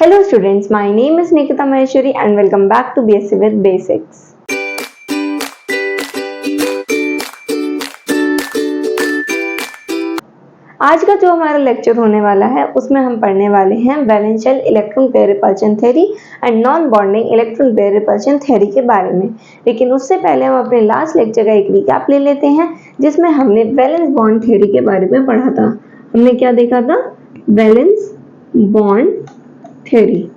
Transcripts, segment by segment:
Hello students, my name is Nikita Maheshwari and welcome back to BSc with Basics. आज का जो हमारा lecture होने वाला है उसमें हम पढ़ने वाले हैं valence shell electron pair repulsion theory and non bonding electron pair repulsion theory के बारे में। लेकिन उससे पहले हम अपने लास्ट लेक्चर का एक रिकैप ले लेते हैं जिसमें हमने वैलेंस बॉन्ड थ्योरी के बारे में पढ़ा था। हमने क्या देखा था? Valence bond theory.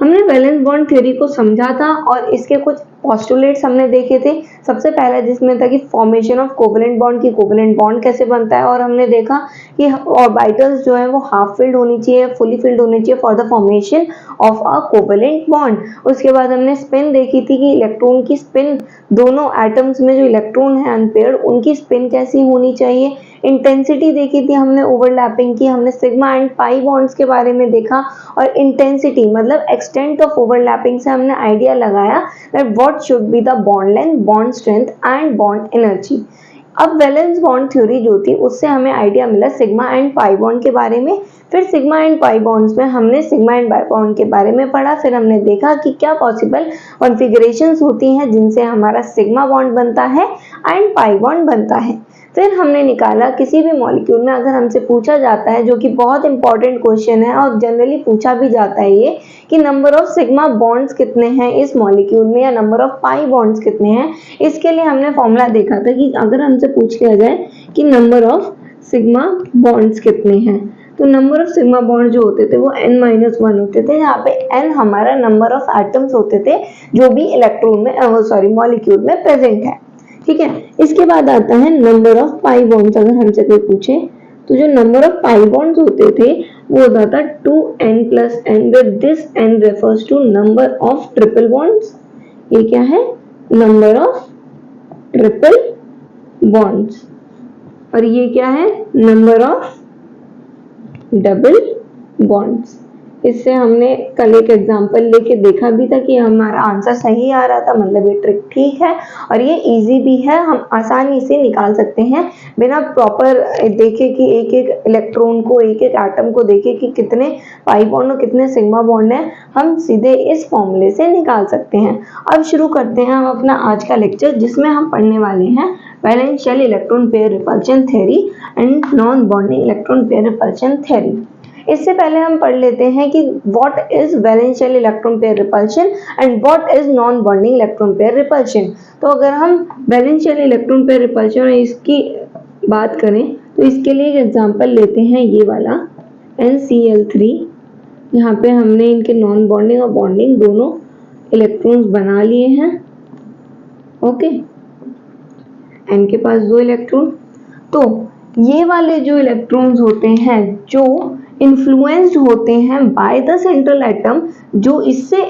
हमने वैलेंस बॉन्ड थ्योरी को समझा था और इसके कुछ पोस्टुलेट्स हमने देखे थे। सबसे पहला जिसमें था कि फॉर्मेशन ऑफ कोवेलेंट बॉन्ड की कोवेलेंट बॉन्ड कैसे बनता है, और हमने देखा कि ऑर्बिटल्स जो है वो हाफ फिल्ड होनी चाहिए, फुली फिल्ड होनी चाहिए for the formation of a covalent bond. उसके बाद हमने स्पिन देखी थी कि इलेक्ट्रॉन की स्पिन, दोनों एटम्स में जो इलेक्ट्रॉन है अनपेयर्ड, उनकी स्पिन कैसी होनी चाहिए। इंटेंसिटी देखी थी हमने ओवरलैपिंग की, हमने सिग्मा एंड पाई बॉन्ड्स के बारे में देखा, और इंटेंसिटी मतलब एक्सटेंट ऑफ ओवरलैपिंग से हमने आइडिया लगाया that what should be the bond length, bond strength and bond energy. अब वैलेंस बॉन्ड थ्योरी जो थी उससे हमें आइडिया मिला सिग्मा एंड पाई बॉन्ड के बारे में। फिर सिग्मा एंड पाई बॉन्ड्स में हमने सिग्मा एंड पाई बॉन्ड के बारे में पढ़ा। फिर हमने देखा कि क्या पॉसिबल कॉन्फ़िगरेशंस होती हैं जिनसे हमारा सिग्मा बॉन्ड बनता है एंड पाई बॉन्ड बनता है। फिर हमने निकाला किसी भी मॉलिक्यूल में अगर हमसे पूछा जाता है, जो कि बहुत इंपॉर्टेंट क्वेश्चन है और जनरली पूछा भी जाता है ये, कि नंबर ऑफ सिग्मा बॉन्ड्स कितने हैं इस मॉलिक्यूल में या नंबर ऑफ पाई बॉन्ड्स कितने हैं। इसके लिए हमने फॉर्मूला देखा था कि अगर हमसे पूछ लिया जाए कि नंबर ऑफ सिग्मा बॉन्ड्स कितने हैं, तो नंबर ऑफ सिग्मा बॉन्ड जो होते थे वो n-1 होते थे, जहाँ पे n हमारा नंबर ऑफ एटम्स होते थे जो भी इलेक्ट्रॉन में मॉलिक्यूल में प्रेजेंट है। ठीक है, इसके बाद आता है नंबर ऑफ पाई बॉन्ड्स। अगर हमसे कोई पूछे तो जो नंबर ऑफ पाई बॉन्ड्स होते थे वो होता था 2n+n, where this n refers to number of triple bonds. ये क्या है? Number of triple bonds. और ये क्या है? Number of double bonds. इससे हमने कल एक एग्जांपल लेके देखा भी था कि हमारा आंसर सही आ रहा था, मतलब ये ट्रिक ठीक है और ये इजी भी है, हम आसानी से निकाल सकते हैं बिना प्रॉपर देखे कि एक एक इलेक्ट्रॉन को, एक एक एटम को देखे कि कितने पाई बॉन्ड और कितने सिग्मा बॉन्ड हैं, हम सीधे इस फॉर्मूले से निकाल सकते हैं। अब शुरू करते हैं हम अपना आज का लेक्चर, जिसमें हम पढ़ने वाले हैं valence shell electron pair repulsion theory and non bonding electron pair repulsion theory. इससे पहले हम पढ़ लेते हैं कि what is valence shell electron pair repulsion and what is non bonding electron pair repulsion. तो अगर हम वैलेंशियल इलेक्ट्रॉन पेयर रिपल्शन और इसकी बात करें तो इसके लिए एक एग्जांपल लेते हैं, ये वाला NCl3। यहाँ पे हमने इनके नॉन बॉन्डिंग और बॉन्डिंग दोनों इलेक्ट्रॉन्स बना लिए हैं। ओके, N के पास 2 इलेक्ट्रॉन। तो ये वाले जो इलेक्ट्रॉन्स होते हैं जो इन्फ्लुएंस्ड होते हैं बाय द सेंट्रल एटम, जो इससे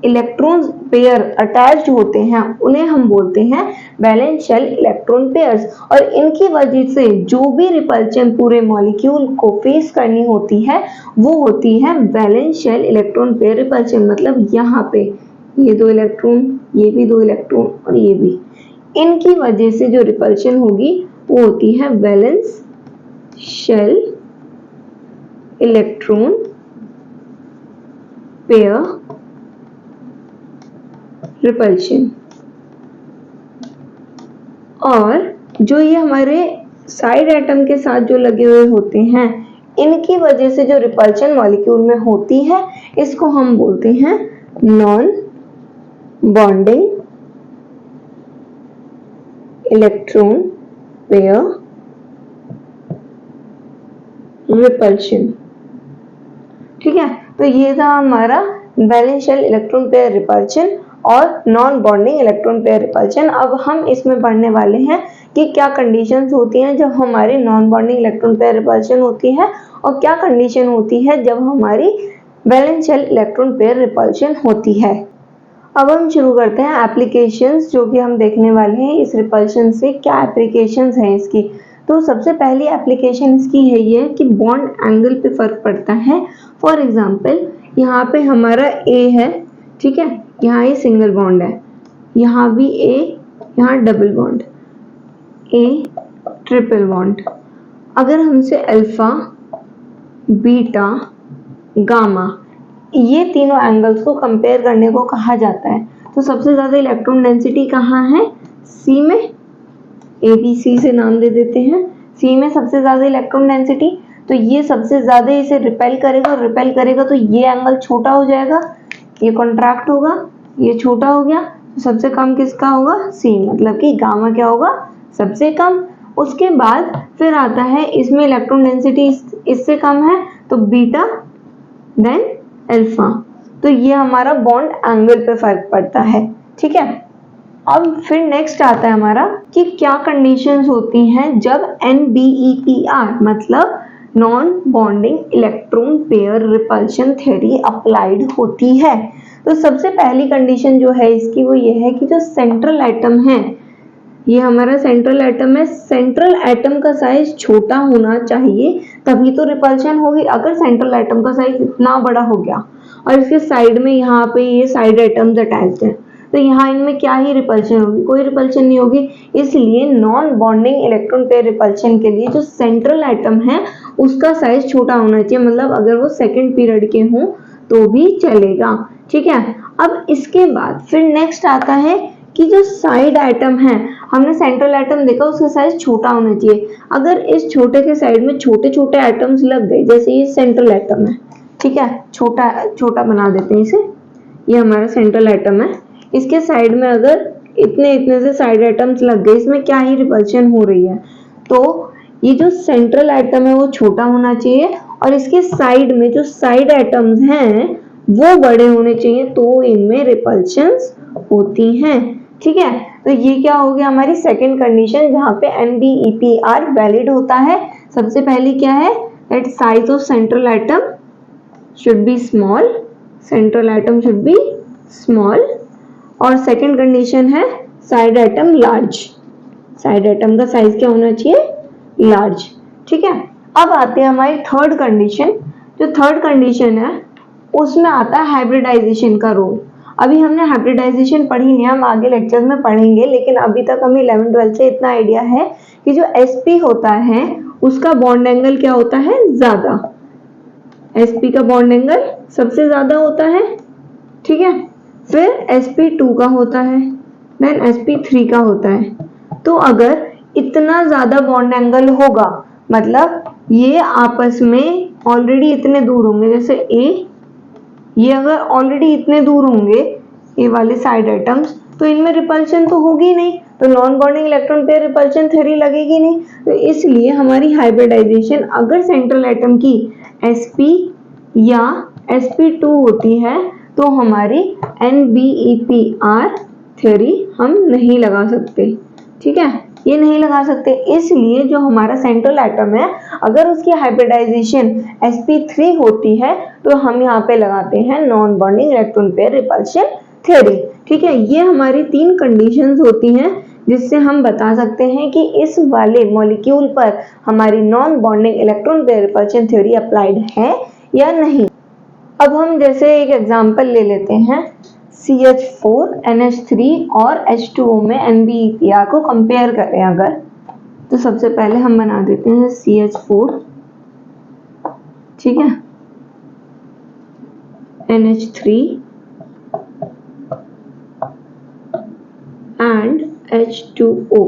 इलेक्ट्रॉन्स पेयर अटैच्ड होते हैं, उन्हें हम बोलते हैं वैलेंशियल इलेक्ट्रॉन पेयर्स। और इनकी वजह से जो भी रिपल्शन पूरे मॉलिक्यूल को फेस करनी होती है वो होती है वैलेंशियल इलेक्ट्रॉन पेयर रिपल्शन। मतलब यहाँ पे ये 2 इलेक्ट्रॉन, ये भी 2 इलेक्ट्रॉन और ये भी, इनकी वजह से जो रिपल्शन होगी वो होती है valence shell electron pair repulsion. और जो ये हमारे साइड एटम के साथ जो लगे हुए होते हैं, इनकी वजह से जो रिपल्शन मॉलिक्यूल में होती है इसको हम बोलते हैं non bonding electron pair repulsion. ठीक है, तो ये था हमारा वैलेंशियल इलेक्ट्रॉन पेयर रिपल्शन और non bonding electron pair repulsion. अब हम इसमें पढ़ने वाले हैं कि क्या कंडीशंस होती हैं जब हमारी non bonding electron pair repulsion होती है और क्या कंडीशन होती है जब हमारी वैलेंशियल इलेक्ट्रॉन पेयर रिपल्शन होती है। अब हम शुरू करते हैं एप्लीकेशंस जो कि हम देखने वाले हैं इस रिपल्शन से, क्या एप्लीकेशंस हैं इसकी। तो सबसे पहली एप्लीकेशन इसकी है ये कि बॉन्ड एंगल पे फर्क पड़ता है। फॉर एग्जांपल यहाँ पे हमारा A है, ठीक है, यहाँ ये सिंगल बॉन्ड है, यहाँ भी A, यहाँ double bond, A triple bond. अगर हमसे अल्फा, बीटा, गामा ये तीनों एंगल्स को कंपेयर करने को कहा जाता है। तो सबसे ज्यादा इलेक्ट्रॉन डेंसिटी कहाँ है? सी में, ABC से नाम दे देते हैं। सी में सबसे ज्यादा इलेक्ट्रॉन डेंसिटी, तो ये सबसे ज्यादा इसे रिपेल करेगा, और रिपेल करेगा तो ये एंगल छोटा हो जाएगा, ये कॉन्ट्रैक्ट होगा, ये छोटा हो गया, तो सबसे कम किसका होगा? सी, मतलब कि गामा क्या होगा? सबसे कम। उसके बाद फिर आता है इसमें इलेक्ट्रॉन डेंसिटी इससे कम है तो बीटा देन अल्फा। तो ये हमारा बॉन्ड एंगल पे फर्क पड़ता है, ठीक है। अब फिर नेक्स्ट आता है हमारा कि क्या कंडीशंस होती हैं जब NBEPR मतलब non bonding electron pair repulsion theory applied होती है। तो सबसे पहली कंडीशन जो है इसकी वो ये है कि जो सेंट्रल एटम है, ये हमारा सेंट्रल एटम है, सेंट्रल एटम का साइज छोटा होना चाहिए तभी तो रिपल्शन होगी। अगर सेंट्रल एटम का साइज इतना बड़ा हो गया और इसके साइड में यहाँ पे ये साइड एटम्स अटैच्ड हैं, तो यहाँ इनमें क्या ही रिपल्शन होगी? कोई रिपल्शन नहीं होगी। इसलिए non bonding electron pair repulsion के लिए जो सेंट्रल एटम है उसका साइज छोटा होना चाहिए, मतलब अगर वो सेकंड पीरियड के हों तो भी चलेगा, ठीक है। अब इसके बाद फिर नेक्स्ट आता है कि जो साइड एटम है, हमने सेंट्रल एटम देखा उसका साइज छोटा होना चाहिए। अगर इस छोटे के साइड में छोटे छोटे एटम्स लग गए, जैसे ये सेंट्रल एटम है, ठीक है, छोटा छोटा बना देते हैं इसे, ये हमारा सेंट्रल एटम है, इसके साइड में अगर इतने इतने से साइड एटम्स लग गए, इसमें क्या ही रिपल्शन हो रही है, तो ये जो सेंट्रल एटम है वो छोटा होना चाहिए और इसके साइड में जो साइड एटम्स हैं वो बड़े होने चाहिए, तो इनमें रिपल्शंस होती हैं, ठीक है। तो ये क्या हो गया हमारी सेकंड कंडीशन जहाँ पे NBEPR वैलिड होता है। सबसे पहली क्या है? That size of central atom should be small, central atom should be small, और सेकंड कंडीशन है side atom large, side atom का साइज क्या होना चाहिए? लार्ज, ठीक है। अब आते हैं हमारी थर्ड कंडीशन। जो थर्ड कंडीशन है उसमें आता है हाइब्रिडाइजेशन का रोल। अभी हमने हाइब्रिडाइजेशन पढ़ी नहीं, हम आगे लेक्चर में पढ़ेंगे, लेकिन अभी तक हमें 11th-12th से इतना आइडिया है कि जो sp होता है उसका बॉन्ड एंगल क्या होता है? ज्यादा, sp का बॉन्ड एंगल सबसे ज्यादा होता है, ठीक है। फिर sp2 का होता है, देन sp3 का होता है। तो अगर इतना ज्यादा बॉन्ड एंगल होगा, मतलब ये आपस में ऑलरेडी इतने दूर होंगे, जैसे A, ये अगर ऑलरेडी इतने दूर होंगे ये वाले साइड एटम्स, तो इनमें रिपल्शन तो होगी नहीं, तो non bonding electron pair repulsion theory लगेगी नहीं। तो इसलिए हमारी हाइब्रिडाइजेशन अगर सेंट्रल एटम की sp या sp2 होती है तो हमारी NBEPR थ्योरी हम नहीं लगा सकते, ठीक है, ये नहीं लगा सकते। इसलिए जो हमारा सेंट्रल एटम है अगर उसकी हाइब्रिडाइजेशन sp3 होती है तो हम यहाँ पे लगाते हैं non bonding electron pair repulsion theory, ठीक है। ये हमारी तीन कंडीशंस होती हैं जिससे हम बता सकते हैं कि इस वाले मॉलिक्यूल पर हमारी non bonding electron pair repulsion theory applied है या नहीं। अब हम जैसे एक एग्जांपल ले लेते हैं, CH4, NH3 और H2O में NBEPR को कंपेयर करें अगर, तो सबसे पहले हम बना देते हैं CH4, ठीक है, NH3 एंड H2O,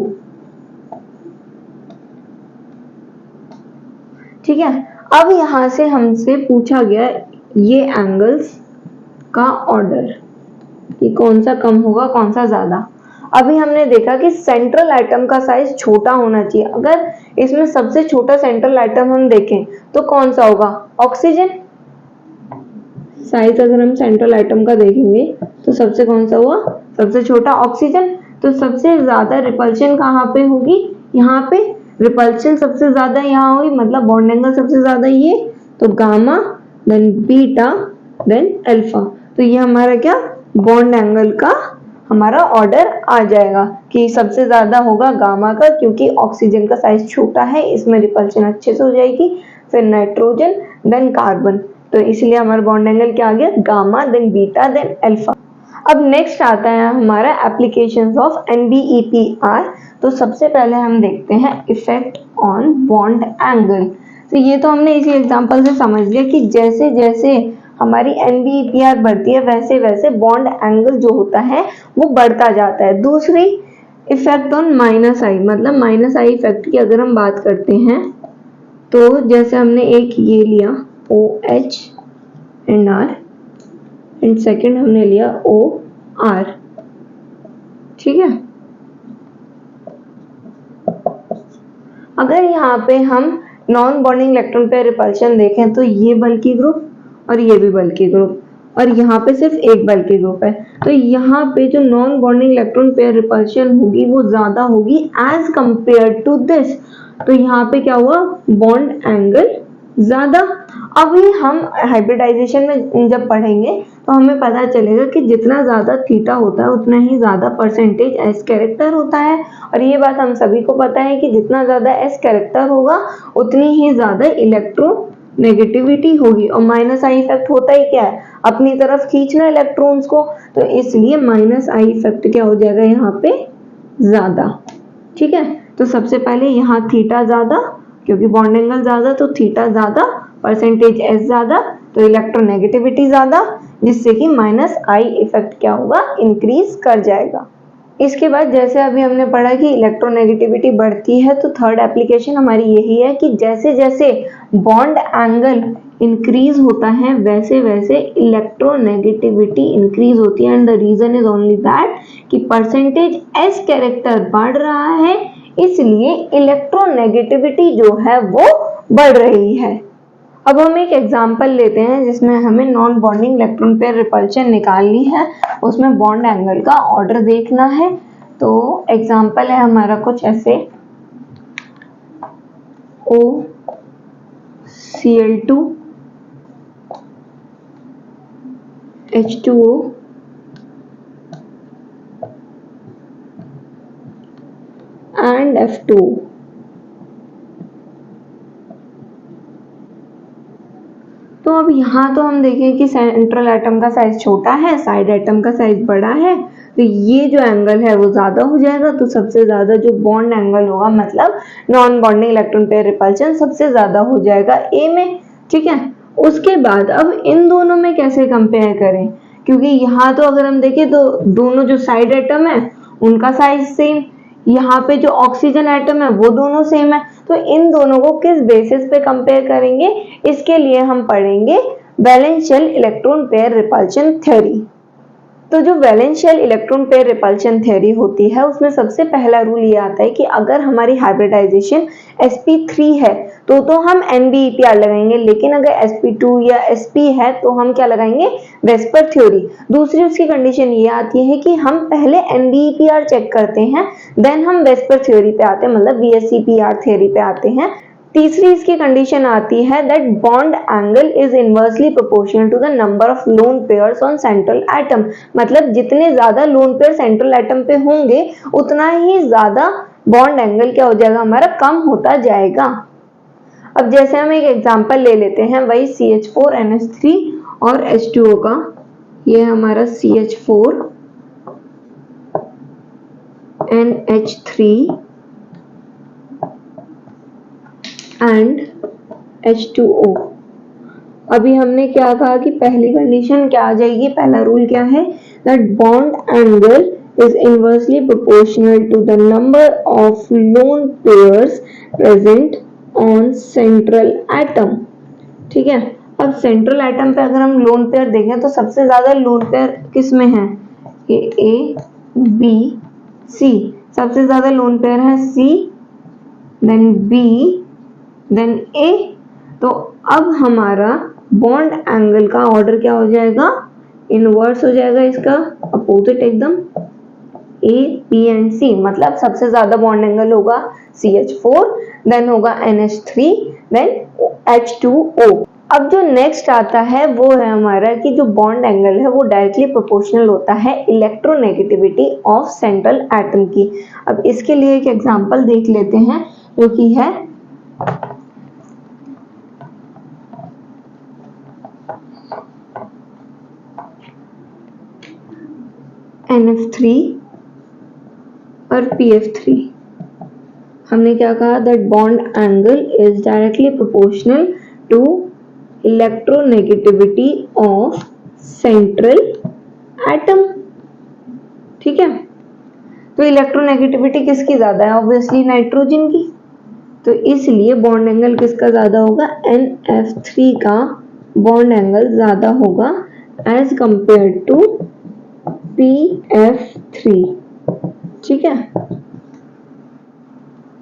ठीक है। अब यहां से हमसे पूछा गया ये एंगल्स का ऑर्डर कि कौन सा कम होगा कौन सा ज्यादा। अभी हमने देखा कि सेंट्रल एटम का साइज छोटा होना चाहिए। अगर इसमें सबसे छोटा सेंट्रल एटम हम देखें तो कौन सा होगा? ऑक्सीजन। साइज अगर हम सेंट्रल एटम का देखेंगे तो सबसे कौन सा हुआ? सबसे छोटा ऑक्सीजन। तो सबसे ज्यादा रिपल्शन कहाँ पे होगी? यहाँ पे। रिपल्शन सबसे ज्यादा यहाँ होगी, मतलब बॉन्ड एंगल सबसे ज्यादा ये, तो gamma, then beta, then alpha. तो ये हमारा क्या बॉन्ड एंगल का हमारा ऑर्डर आ जाएगा कि सबसे ज्यादा होगा गामा का, क्योंकि ऑक्सीजन का साइज छोटा है, इसमें रिपल्शन अच्छे से हो जाएगी। फिर नाइट्रोजन, देन कार्बन, तो इसलिए हमारा बॉन्ड एंगल क्या आ गया? Gamma, then beta, then alpha. अब नेक्स्ट आता है हमारा एप्लीकेशंस ऑफ NBEPR। तो सबसे पहले हम देखते हैं इफेक्ट ऑन बॉन्ड एंगल। तो ये तो हमने इसी एग्जांपल से समझ लिया कि जैसे जैसे हमारी NBEPR बढ़ती है वैसे वैसे बॉन्ड एंगल जो होता है वो बढ़ता जाता है। दूसरी इफेक्ट ऑन माइनस आई, मतलब माइनस आई इफेक्ट की अगर हम बात करते हैं तो जैसे हमने एक ये लिया OH and R and second हमने लिया OR, ठीक है। अगर यहाँ पे हम non bonding electron pair repulsion देखें तो ये बल्कि ग्रुप और ये भी बल्कि ग्रुप, और यहाँ पे सिर्फ एक बल्कि ग्रुप है, तो यहाँ पे जो non bonding electron pair repulsion होगी वो ज्यादा होगी एज कंपेयर टू दिस। तो यहाँ पे क्या हुआ, बॉन्ड एंगल ज्यादा। अभी हम हाइब्रिडाइजेशन में जब पढ़ेंगे तो हमें पता चलेगा कि जितना ज्यादा थीटा होता है उतना ही ज्यादा परसेंटेज एस कैरेक्टर होता है, और ये बात हम सभी को पता है कि जितना ज्यादा एस कैरेक्टर होगा उतनी ही ज्यादा इलेक्ट्रोनेगेटिविटी होगी। और माइनस आई इफेक्ट होता ही क्या है, अपनी तरफ खींचना इलेक्ट्रॉन्स को, तो इसलिए माइनस आई इफेक्ट क्या हो जाएगा यहाँ पे ज्यादा, ठीक है। तो सबसे पहले यहाँ थीटा ज्यादा, क्योंकि बॉन्ड एंगल ज्यादा तो थीटा ज्यादा, परसेंटेज एस ज्यादा तो इलेक्ट्रोनेगेटिविटी ज्यादा, जिससे कि माइनस आई इफेक्ट क्या होगा, इंक्रीज कर जाएगा। इसके बाद जैसे अभी हमने पढ़ा कि इलेक्ट्रोनेगेटिविटी बढ़ती है तो थर्ड एप्लीकेशन हमारी यही है कि जैसे जैसे बॉन्ड एंगल इंक्रीज होता है वैसे वैसे इलेक्ट्रोनेगेटिविटी इंक्रीज होती है, and the reason is only that कि परसेंटेज एस कैरेक्टर बढ़ रहा है, इसलिए इलेक्ट्रोनेगेटिविटी जो है वो बढ़ रही है। अब हम एक एग्जांपल लेते हैं जिसमें हमें non bonding electron pair repulsion निकालनी है, उसमें बॉन्ड एंगल का ऑर्डर देखना है। तो एग्जांपल है हमारा कुछ ऐसे, OCl2 H2O and F2O। तो अब यहाँ तो हम देखें कि सेंट्रल एटम का साइज छोटा है, साइड एटम का साइज बड़ा है, तो ये जो एंगल है वो ज्यादा हो जाएगा। तो सबसे ज्यादा जो बॉन्ड एंगल होगा, मतलब non bonding electron pair repulsion सबसे ज्यादा हो जाएगा ए में, ठीक है। उसके बाद अब इन दोनों में कैसे कंपेयर करें, क्योंकि यहाँ तो अगर हम देखें तो दोनों जो साइड एटम है उनका साइज सेम, यहाँ पे जो ऑक्सीजन एटम है वो दोनों सेम है, तो इन दोनों को किस बेसिस पे कंपेयर करेंगे, इसके लिए हम पढ़ेंगे वैलेंशियल इलेक्ट्रॉन पेयर रिपल्शन थ्योरी। तो जो वैलेंशियल इलेक्ट्रॉन पेयर रिपल्शन थ्योरी होती है उसमें सबसे पहला रूल ये आता है कि अगर हमारी हाइब्रिडाइजेशन sp3 है तो हम NBEPR लगाएंगे, लेकिन अगर sp2 या sp है तो हम क्या लगाएंगे, वेस्पर थ्योरी। दूसरी उसकी कंडीशन ये आती है कि हम पहले NBEPR चेक करते हैं, देन हम वेस्पर थ्योरी पे आते हैं, मतलब VSEPR थ्योरी पे आते हैं। तीसरी इसकी कंडीशन आती है that bond angle is inversely proportional to the number of lone pairs on central atom, मतलब जितने ज्यादा लोन पेयर सेंट्रल एटम पे होंगे उतना ही ज्यादा बॉन्ड एंगल क्या हो जाएगा, हमारा कम होता जाएगा। अब जैसे हम एक एग्जांपल ले लेते हैं वही CH4NH3 और H2O का, ये हमारा CH4NH3 एंड H2O। अभी हमने क्या कहा कि पहली कंडीशन क्या आ जाएगी, पहला रूल क्या है, that bond angle is inversely proportional to the number of lone pairs present on central atom, ठीक है। अब सेंट्रल एटम पे अगर हम लोन पेयर देखें तो सबसे ज्यादा लोन पेयर किस में है, A B C, सबसे ज्यादा लोन पेयर है C, then B, then A। तो अब हमारा बॉन्ड एंगल का ऑर्डर क्या हो जाएगा, इनवर्स हो जाएगा, इसका अपोजिट एकदम, A B एंड C, मतलब सबसे ज्यादा बॉन्ड एंगल होगा CH4, देन होगा NH3, देन H2O। अब जो नेक्स्ट आता है वो है हमारा कि जो बॉन्ड एंगल है वो डायरेक्टली प्रोपोर्शनल होता है इलेक्ट्रोनेगेटिविटी ऑफ सेंट्रल एटम की। अब इसके लिए एक एग्जांपल देख लेते हैं जो कि है NF3 और PF3। हमने क्या कहा, that bond angle is directly proportional to electronegativity of central atom. ठीक है, तो इलेक्ट्रोनेगेटिविटी किसकी ज्यादा है? ऑब्वियसली नाइट्रोजन की। तो इसलिए बॉन्ड एंगल किसका ज्यादा होगा? NF3 का बॉन्ड एंगल ज्यादा होगा एज कंपेयर टू PF3। ठीक है,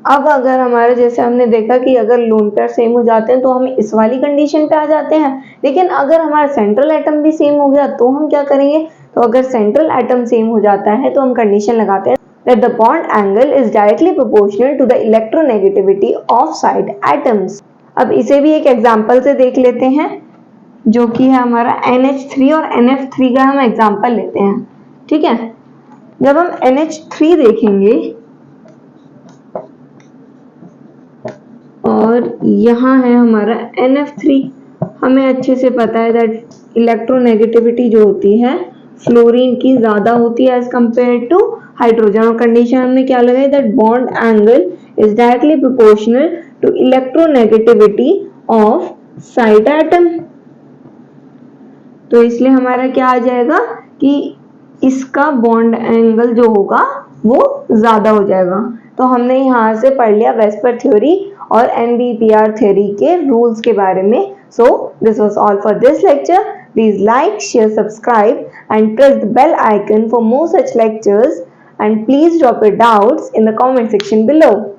अब अगर हमारे जैसे हमने देखा कि अगर लोन पेयर सेम हो जाते हैं तो हम इस वाली कंडीशन पे आ जाते हैं, लेकिन अगर हमारा सेंट्रल एटम भी सेम हो गया तो हम क्या करेंगे? तो अगर सेंट्रल एटम सेम हो जाता है तो हम कंडीशन लगाते हैं that the bond angle is directly proportional to the electronegativity of side atoms। अब इसे भी एक एग्जांपल से देख लेते हैं, जो कि है हमारा NH3 और NF3 का हम एग्जांपल लेते हैं। ठीक है, जब हम NH3 देखेंगे और यहाँ है हमारा NF3, हमें अच्छे से पता है दैट इलेक्ट्रोनेगेटिविटी जो होती है फ्लोरीन की ज्यादा होती है एज कंपेयर टू हाइड्रोजन। और कंडीशन हमने क्या लगाई? That bond angle is directly proportional to electronegativity of side atom. तो इसलिए हमारा क्या आ जाएगा कि इसका बॉन्ड एंगल जो होगा वो ज्यादा हो जाएगा। तो हमने यहाँ से पढ़ लिया वेस्पर थ्योरी और NBPR थ्योरी के रूल्स के बारे में। So this was all for this lecture. Please like, share, subscribe and press the bell icon for more such lectures, and please drop your doubts in the comment section below.